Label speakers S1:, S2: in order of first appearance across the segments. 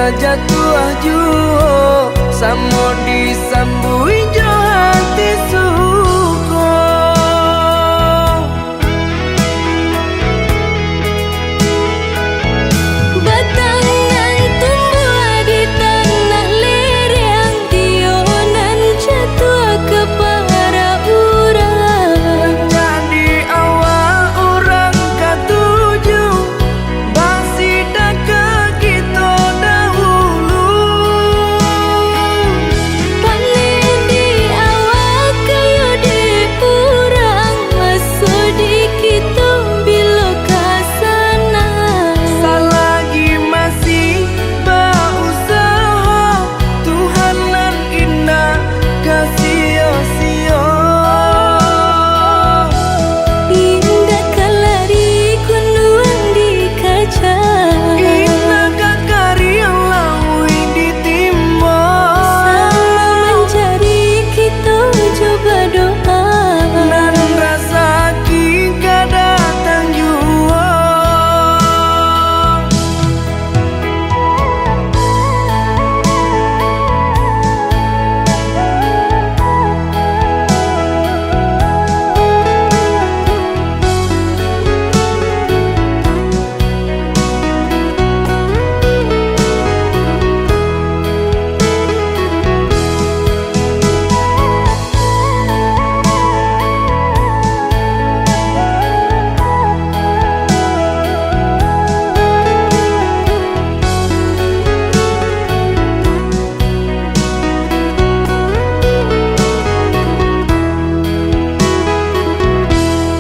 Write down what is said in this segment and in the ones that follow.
S1: kajatuh juo samo disambui jo hati suko.
S2: Batangan tumbuh di tanah lereng, tionan jatuh ke para urang.
S1: Jadi awal orang katuju bangsi dak kita dahulu.
S2: Panen di awal kayu di urang, masuk di kita bila kasana.
S1: Selagi masih berusaha, Tuhan nan indah kasih-sia.
S2: Indah kalari kunuang di kaca,
S1: Indah kakari yang lawi ditimba.
S2: sama mencari kita coba doa.
S1: Nan rasa kita datang jua.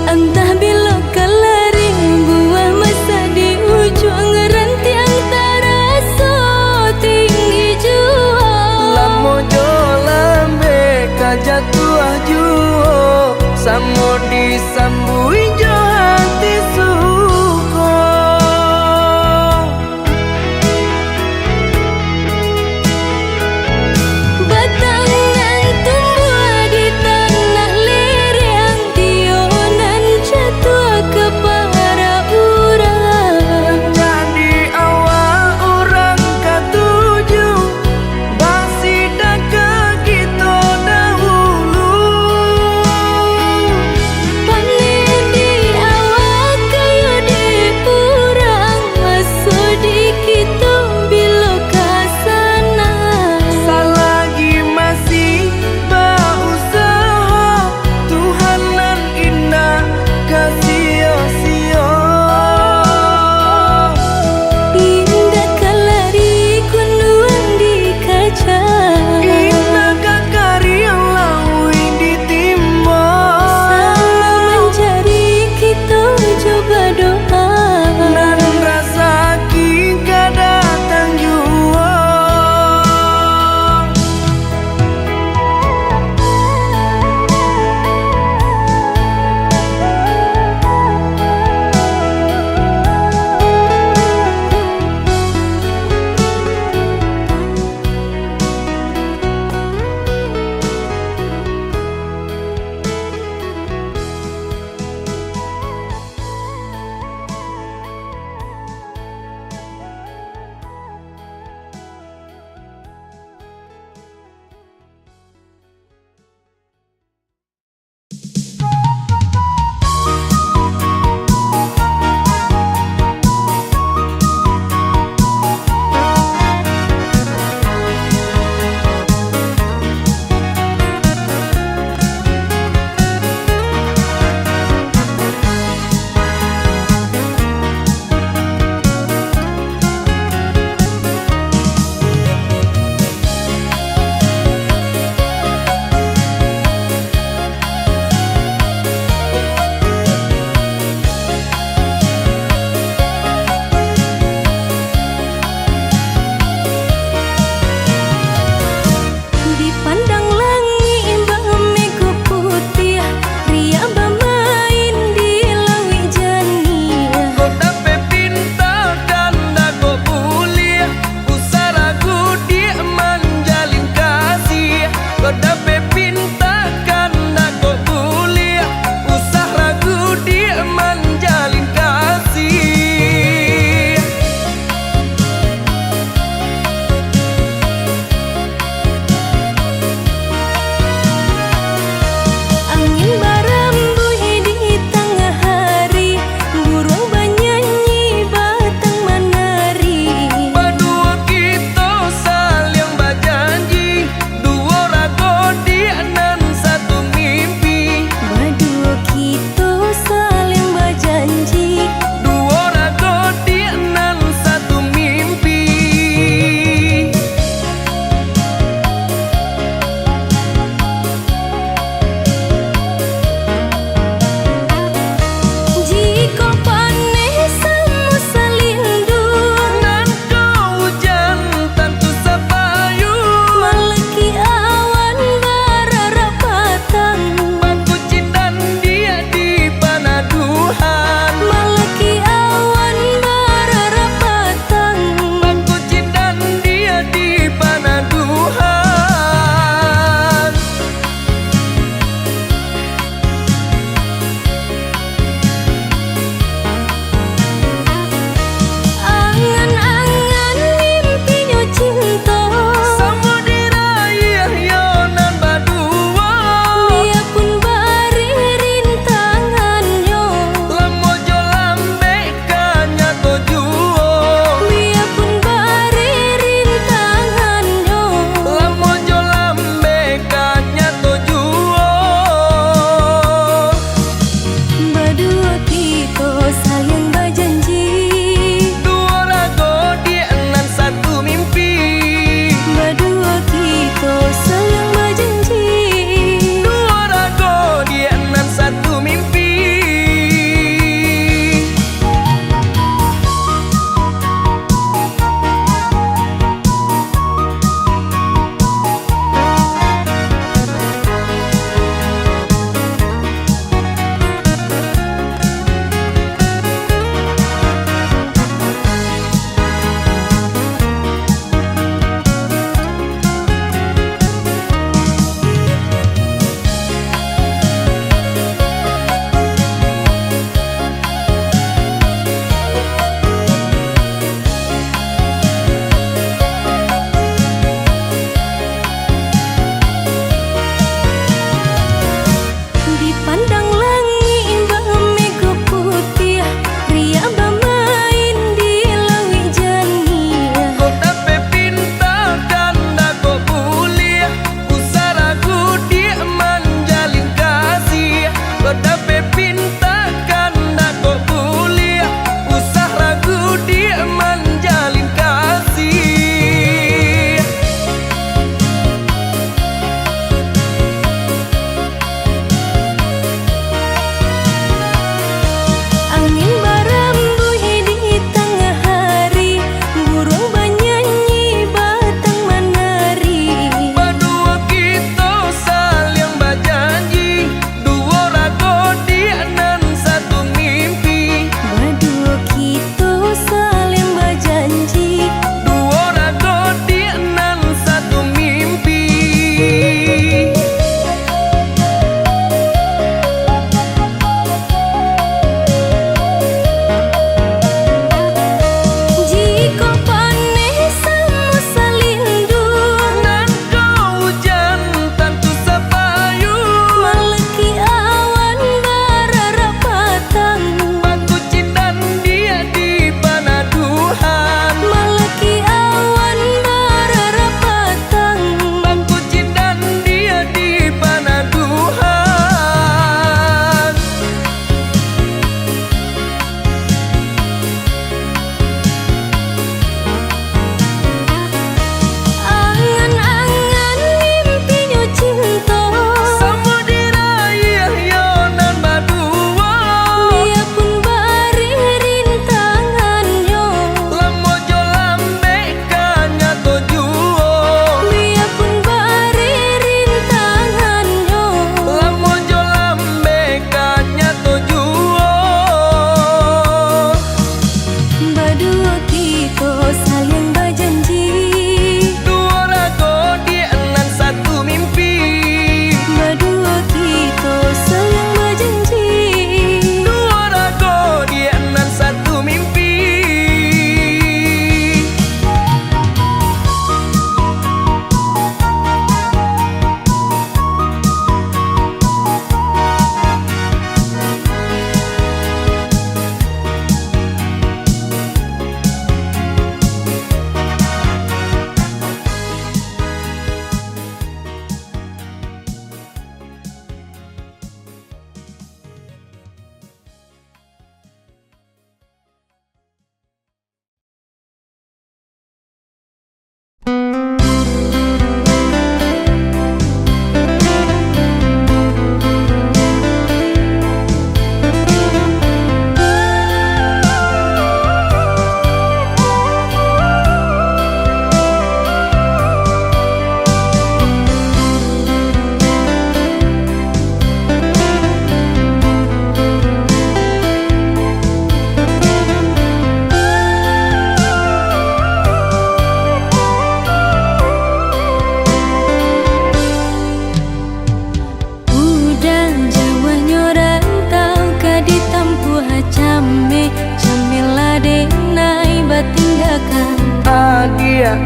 S2: Entah bila kelari buah masa di ujung rantiang terasa tinggi jua.
S1: Lamo jo lambe kajatuh juo samo disambui jo hati suko.
S2: Batangan tumbuh di tanah lereng, tionan jatuh ke para urang.
S1: Jadi awal orang katuju bangsi dak kita dahulu.
S2: Panen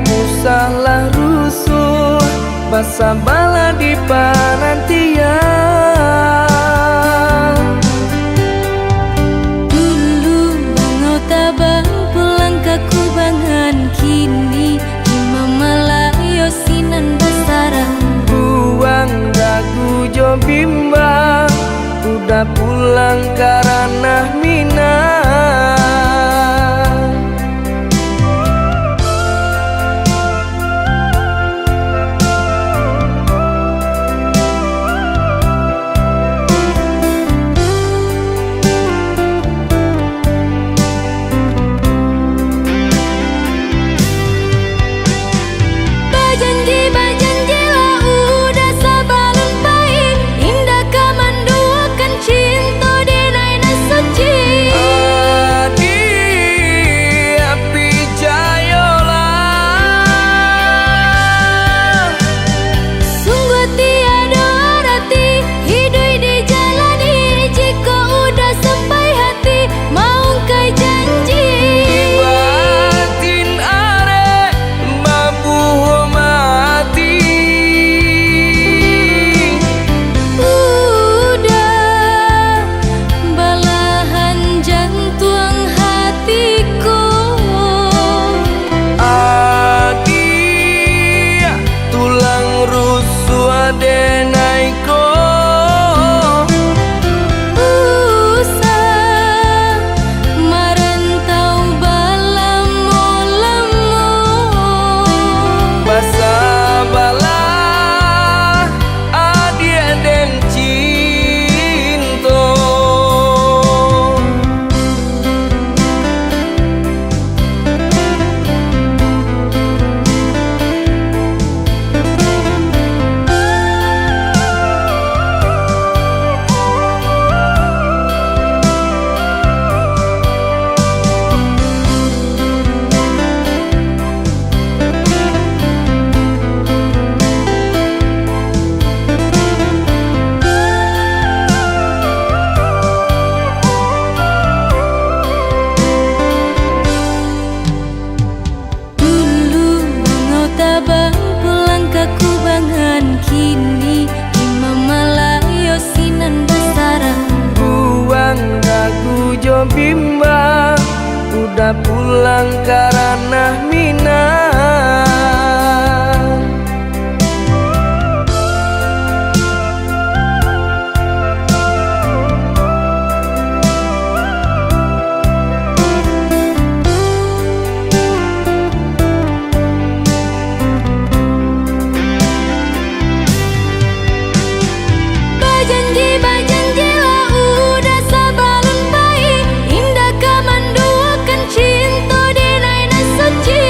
S1: usahlah rusuh, basa bala di panantian.
S2: Dulu bangau tabang pulang ke kubangan, kini ima malayo sinan basarang.
S1: Buang dagu jo bimbang, udah pulang karena Minang.
S2: Bajanji lah udah sabalun pain, indah kamanduakan cinta denai na suci.
S1: Adi api jayola,
S2: Sungguh tiada arti hidup dijalani, jika udah sampai hati mau kai janji.
S1: batin are mabuh mati.
S2: Udah balahan jantung hatiku.
S1: Adi tulang rusuk adenaiko.
S2: Usah merantau balamo-lamo.
S1: Basa bala adi den cinto.
S2: Dulu bangau tabang pulang ke kubangan, kini ima malayo sinan basarang.
S1: Buang dagu jo bimbang, udah pulang karena Minang.
S2: Bajanji lah udah sabalun pain, indah kamanduakan cinta denai na suci.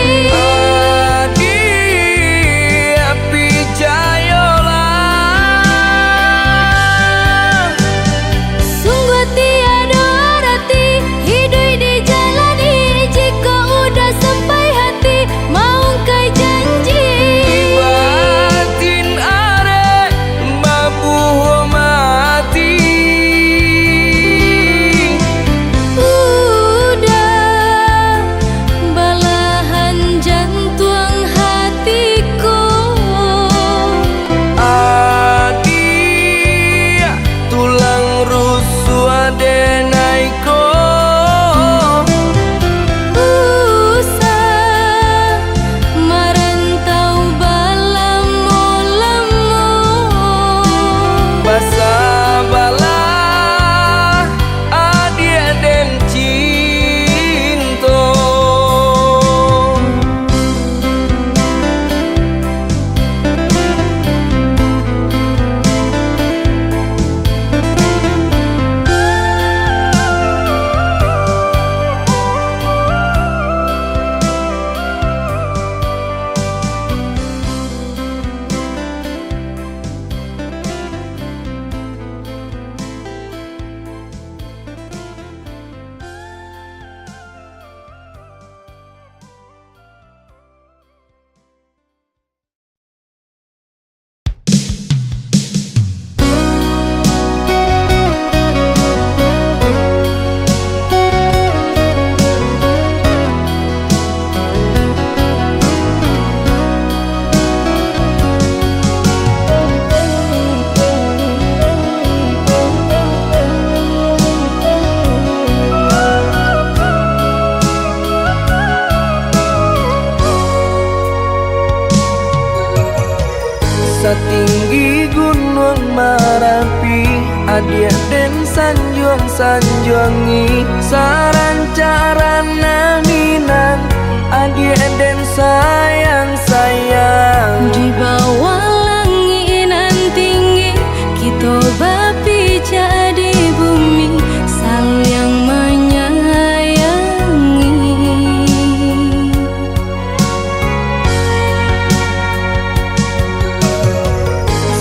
S1: Setinggi gunung Merapi, adia den sanjuang-sanjuangi, sarancarana Minang, adia den sayang-sayang.
S2: Di bawah langit nan tinggi, kita berpijak di bumi, saling menyayangi.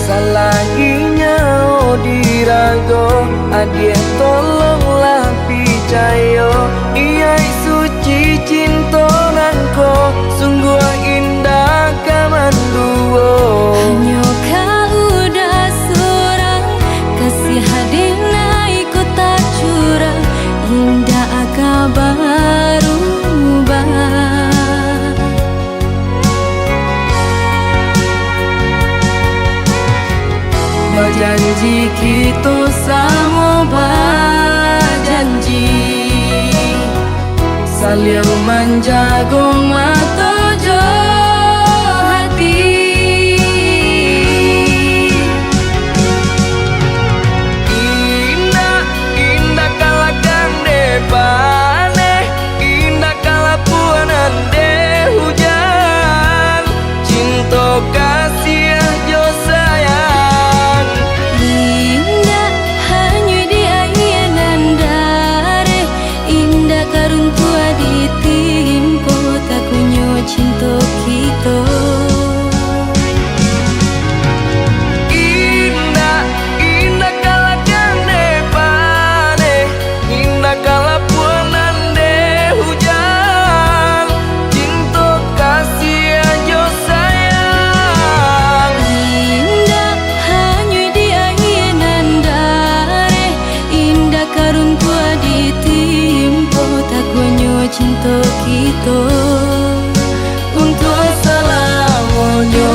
S1: Salaginya dirago, adia tolonglah picayo, iya suci cinta nangko, sungguh indah kamanduo.
S2: Hanya kau udah seorang, kasih hadina ikut tak curang, indah kabar ubah.
S1: Berjanji kita sama berjanji, saling menjaga mata jo hati. Indah, indah kalakan depane, indah kalapuanan de hujan, cinta kasih jo sayang.
S2: Indah hanya di ayanan dare, indah karun tua ditimpo, tak kunyo cinta kita.
S1: Indah, indah kalakan depane, indah kalapuanan de hujan, cinta kasih jo sayang.
S2: Indah hanya di ayanan dare, indah karun tua ditimpo, tak kunyo cinta kita untuk
S1: Selamanya.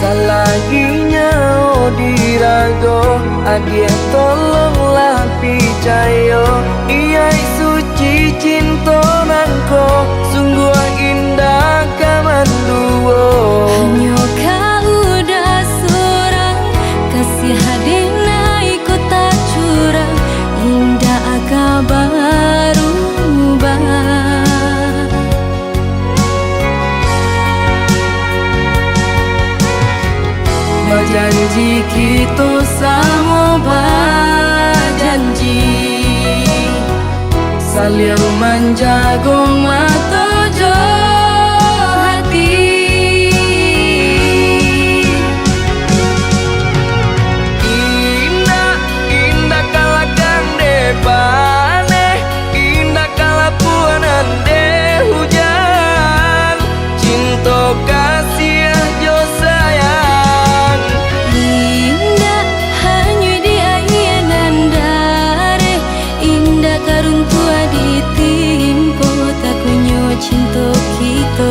S1: Salaginya dirago, adia tolonglah picayo, iya suci cinta nangko, sungguh indah kamanduo.
S2: hanya kau udah seorang, kasih hadina ikut tak curang, indah kabar ubah.
S1: Berjanji kita sama berjanji, saling menjaga mata jo hati. Indah, indah kalakan depane, indah kalapuanan de hujan, cinta kasih jo sayang.
S2: Indah hanya di ayanan dare, indah karun tua ditimpo, tak kunyo cinta kita.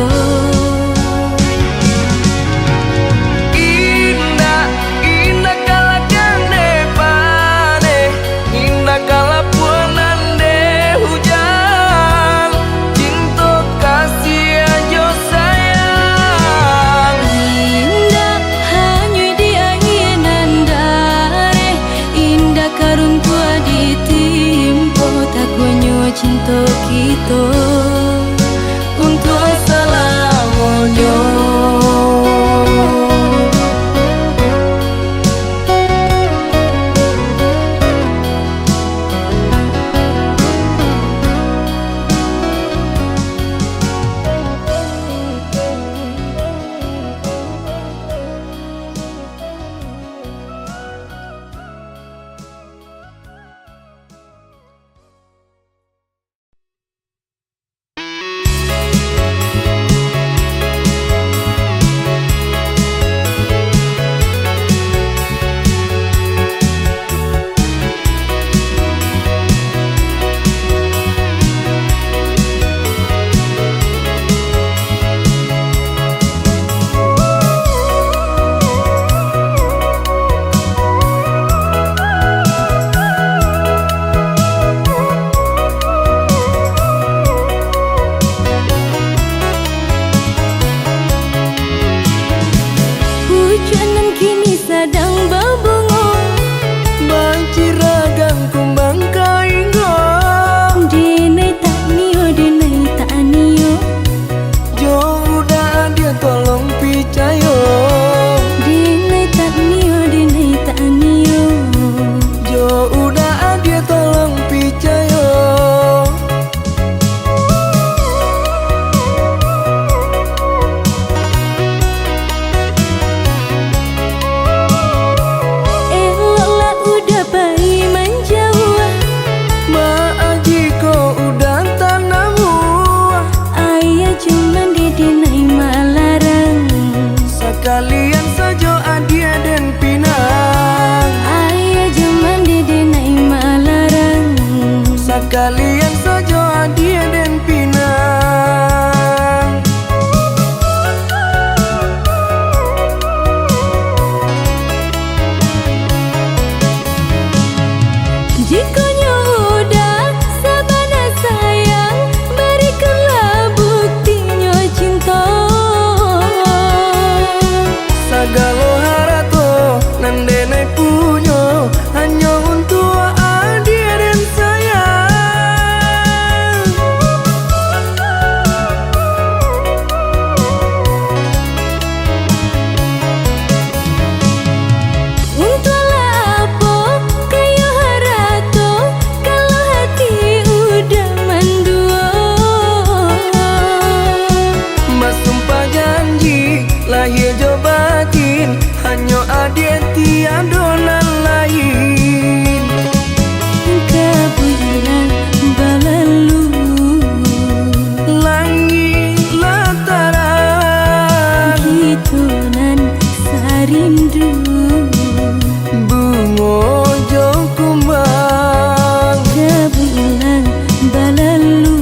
S1: Bungo jo kumbang
S2: kebulan balalu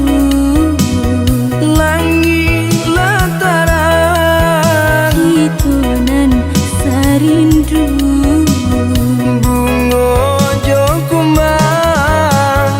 S1: langit lataran
S2: hitonan sarindu
S1: bungo jo kumbang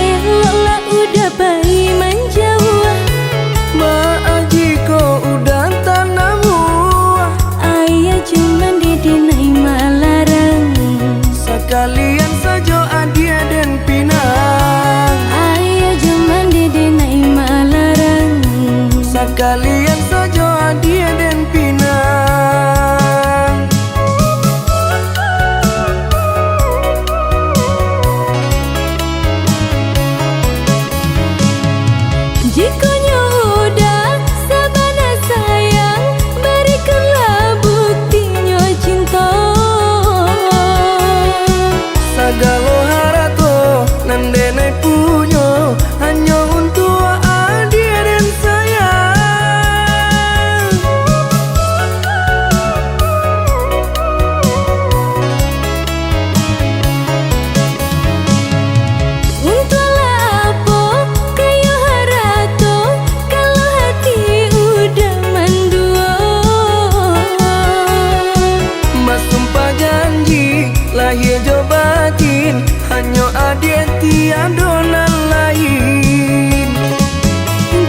S2: eloklah udah bayi menjauh
S1: maaf jika udah tanam buah
S2: ayah cuman didenai malarang
S1: sekalian saja adia dan pinang
S2: ayah cuman didenai malarang
S1: sekalian saja adia dan pinang
S2: jikonya udah sabana sayang berikanlah buktinya cinta
S1: sagalo harato nandene punyo hanya untuk adia dan sayang
S2: untunglah apa kayu harato kalau hati udah mendua
S1: mas sumpah janji lahir jo batin hanya adia tiada nan lain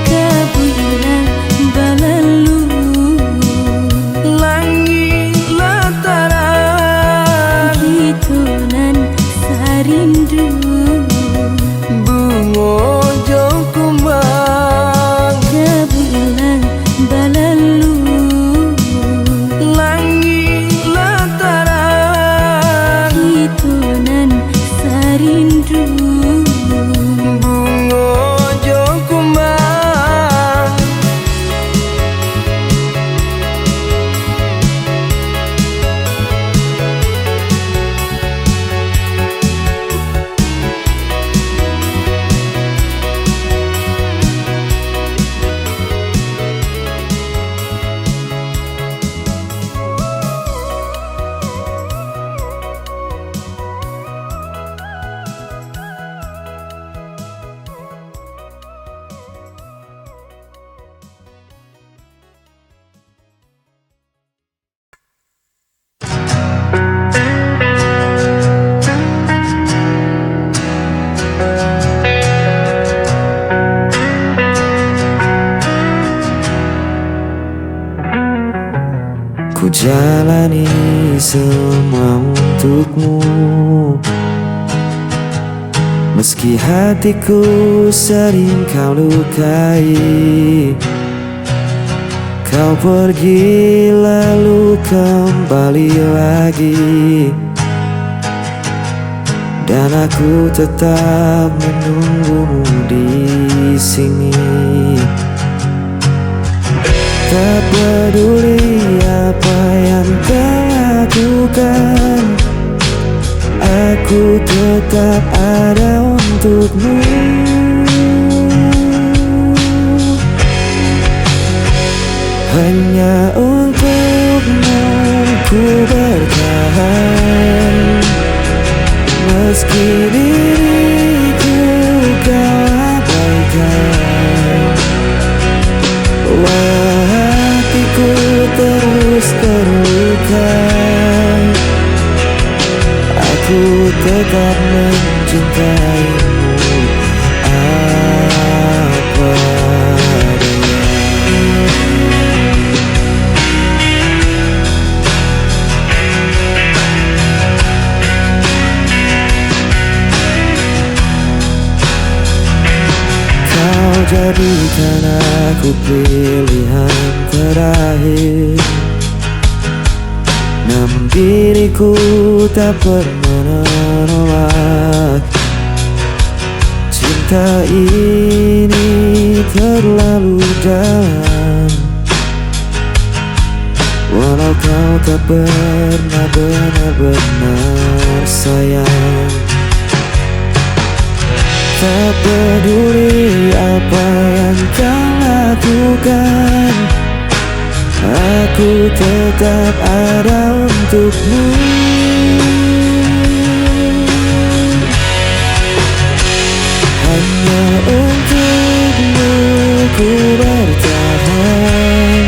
S2: kebulan balalu
S1: langit lataran
S2: hitonan sarindu
S1: bungo jo kumbang
S2: kebulan balalu
S1: langit lataran
S2: hitonan sarindu
S1: bungo jo kumbang
S3: Ku jalani semua untukmu, meski hatiku sering kau lukai. Kau pergi lalu kembali lagi, dan aku tetap menunggumu di sini. Tak peduli apa yang kau lakukan, aku tetap ada untukmu. Hanya untukmu ku bertahan, meski diriku kau abaikan. Hatiku terus terluka, aku tetap mencintaimu apa adanya. Kau jadikan Aku pilihan terakhir, namun diriku tak pernah menolak. Cinta ini terlalu dalam, walau kau tak pernah benar-benar sayang. Tak peduli apa yang kau lakukan, aku tetap ada untukmu. Hanya untukmu ku bertahan,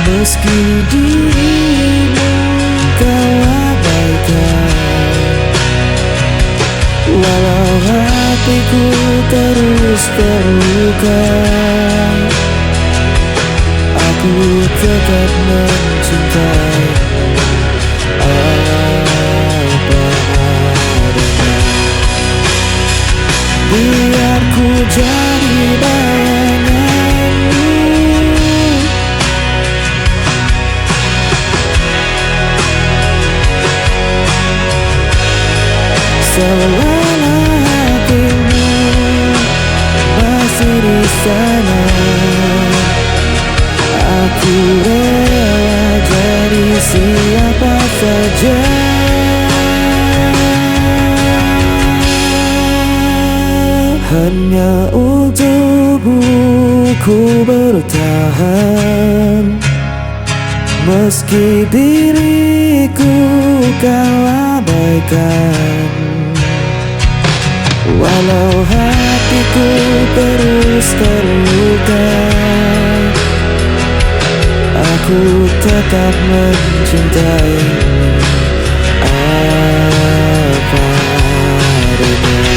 S3: meski dirimu kau abaikan. Walau hatiku terus terluka, aku tetap mencintaimu apa adanya. Biar ku jadi bayanganmu, selama hatimu masih di sana, aku rela jadi siapa saja. Hanya untukmu ku bertahan, meski diriku kau abaikan. Walau hatiku terus terluka, aku tetap mencintaimu apa adanya.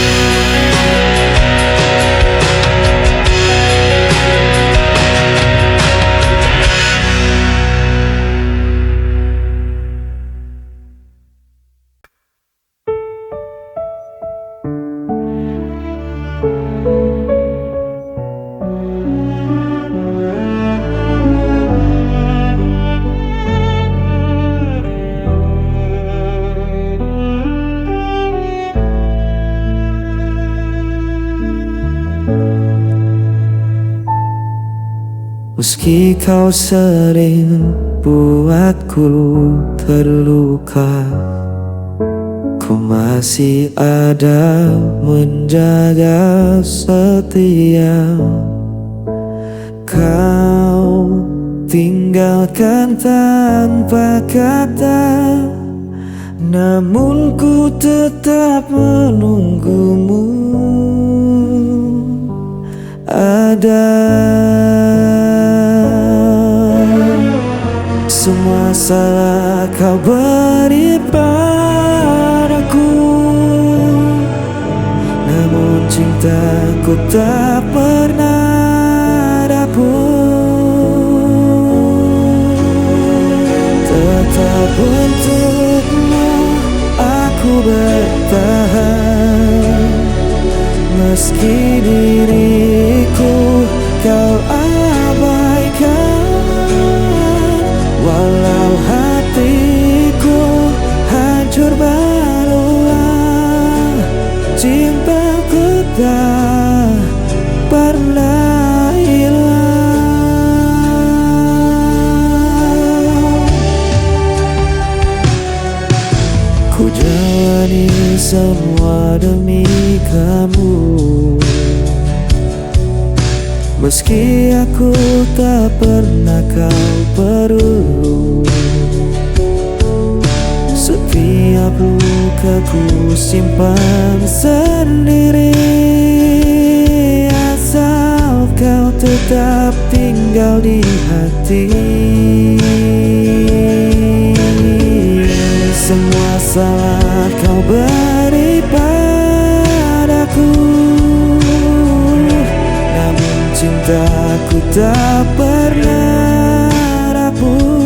S3: Meski kau sering buatku terluka, ku masih ada menjaga setia. Kau tinggalkan tanpa kata, namun ku tetap menunggumu. Ada semua salah kau beri padaku, namun cintaku tak pernah dapur. Tetap untukmu aku bertahan, meski diriku kau abaikan. Walau hatiku hancur berulang, cintaku tak pernah hilang. Ku jalani semua demi kamu, meski aku tak pernah kau perlu. Setiap luka ku simpan sendiri, asal kau tetap tinggal di hati. Semua salah kau beri padaku, namun cintaku tak pernah rapuh.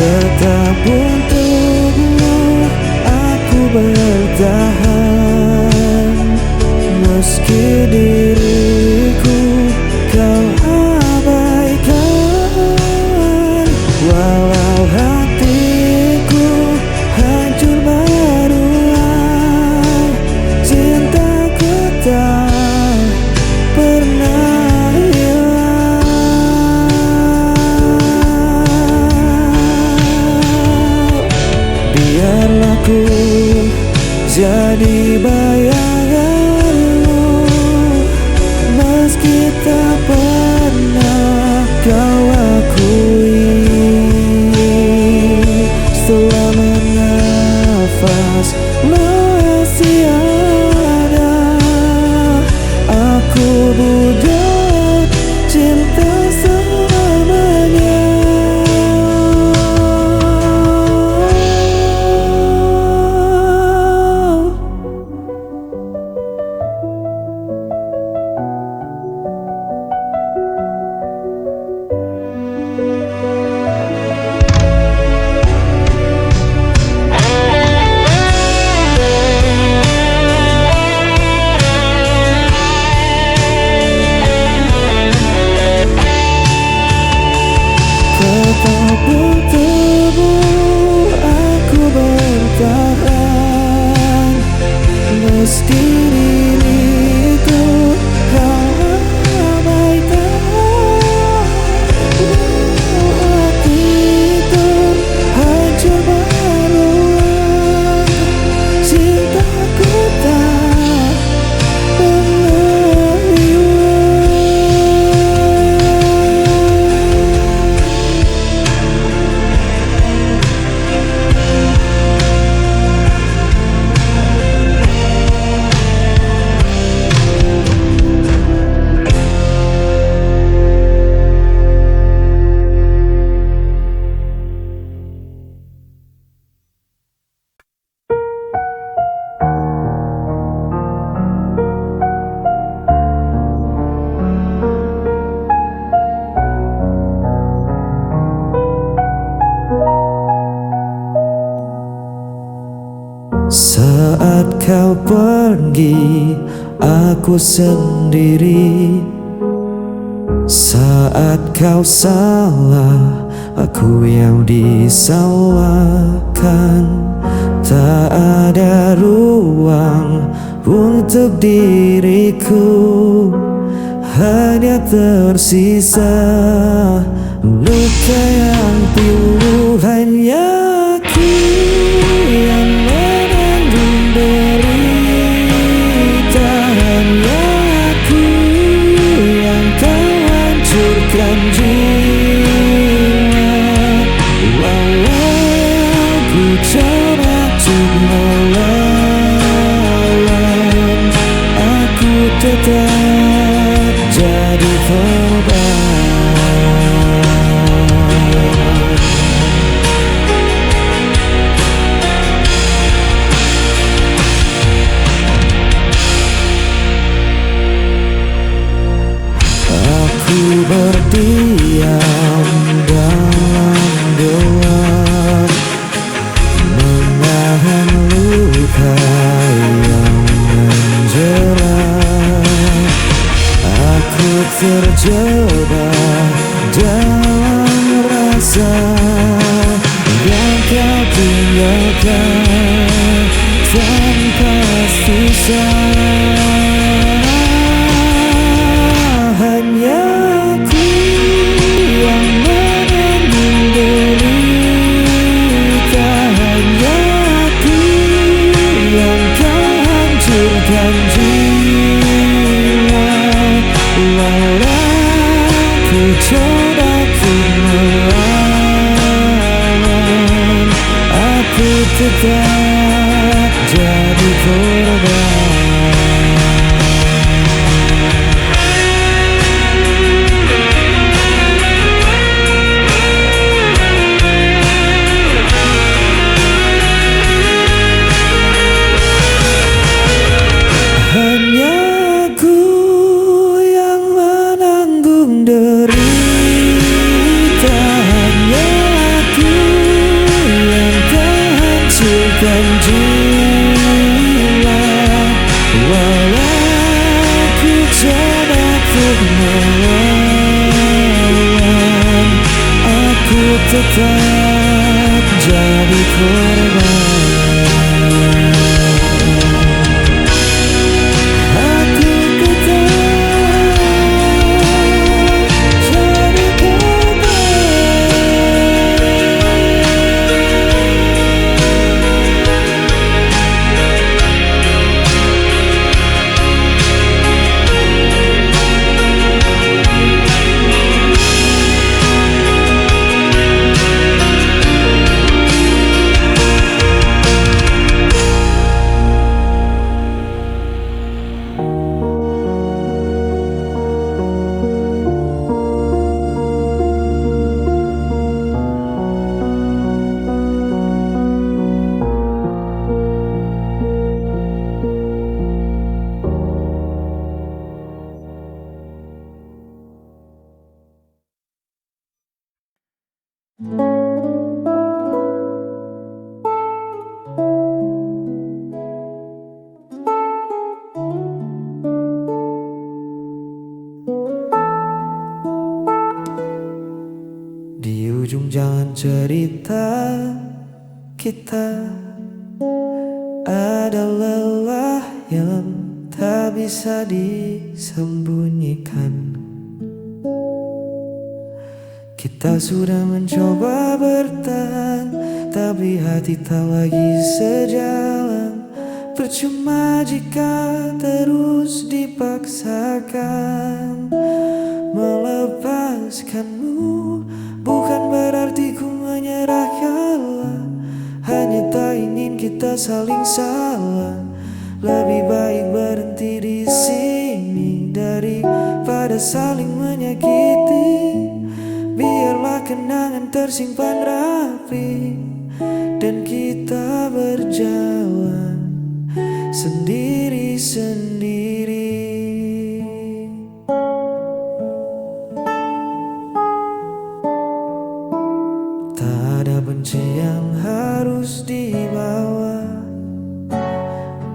S3: Tetap untukmu aku bertahan, meski aku jadi bayanganmu, meski tak pernah kau akui. Setelah menafas masih ada, aku budak cinta selamanya. Betapapun tubuh aku bertahan, meski diriku kau abaikan. Hati itu hancur berulang, cintaku tak pernah hilang. Saat kau pergi, aku sendiri. Saat kau salah, aku yang disalahkan. Tak ada ruang untuk diriku, hanya tersisa luka yang pilu. Hanya aku yang menanggung derita, hanya aku yang kau hancurkan jiwa. Walau ku coba untuk melawan, aku tetap jadi korban. Aku berdiam dalam gelap, menahan luka yang menjerat. Aku terjebak dalam rasa yang kau tinggalkan tanpa sisa. Hanya aku yang menanggung derita, hanya aku yang kau hancurkan jiwa. Walau ku coba untuk melawan, aku tetap jadi korban. Hanya aku yang menanggung derita, hanya aku yang kau hancurkan jiwa. Walau ku coba untuk melawan, aku tetap jadi korban. Di ujung jalan cerita kita ada lelah yang tak bisa disembunyikan. Kita sudah mencoba bertahan, tapi hati tak lagi sejalan. Percuma jika terus dipaksakan. Melepaskanmu bukan berarti ku menyerah kalah. Hanya tak ingin kita saling salah. Lebih baik berhenti di sini daripada saling menyakiti. Biarlah kenangan tersimpan rapi dan kita berjalan sendiri-sendiri. Tak ada benci yang harus dibawa.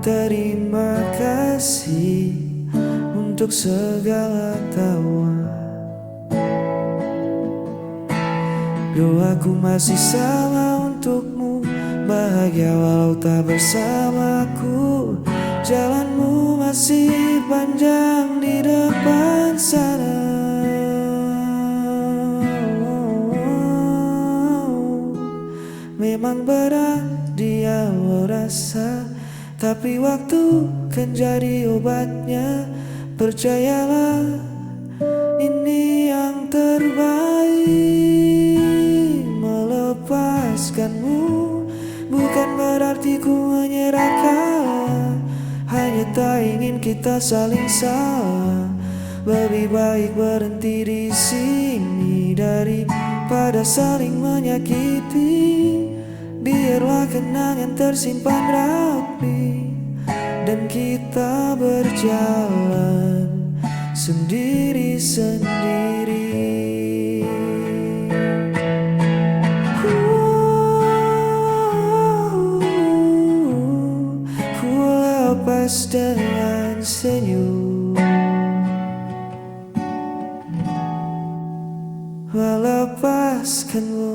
S3: Terima kasih untuk segala tawa. Doaku masih sama untukmu, bahagia walau tak bersamaku. Jalanmu masih panjang di depan sana. Memang berat dia rasa, tapi waktu kan jadi obatnya. Percayalah, ini yang terbaik. Melepaskanmu bukan berarti ku menyerah kalah. Hanya tak ingin kita saling salah. Lebih baik berhenti di sini daripada saling menyakiti. Biarlah kenangan tersimpan rapi dan kita berjalan sendiri-sendiri. Ku lepas dengan senyum, melepaskanmu.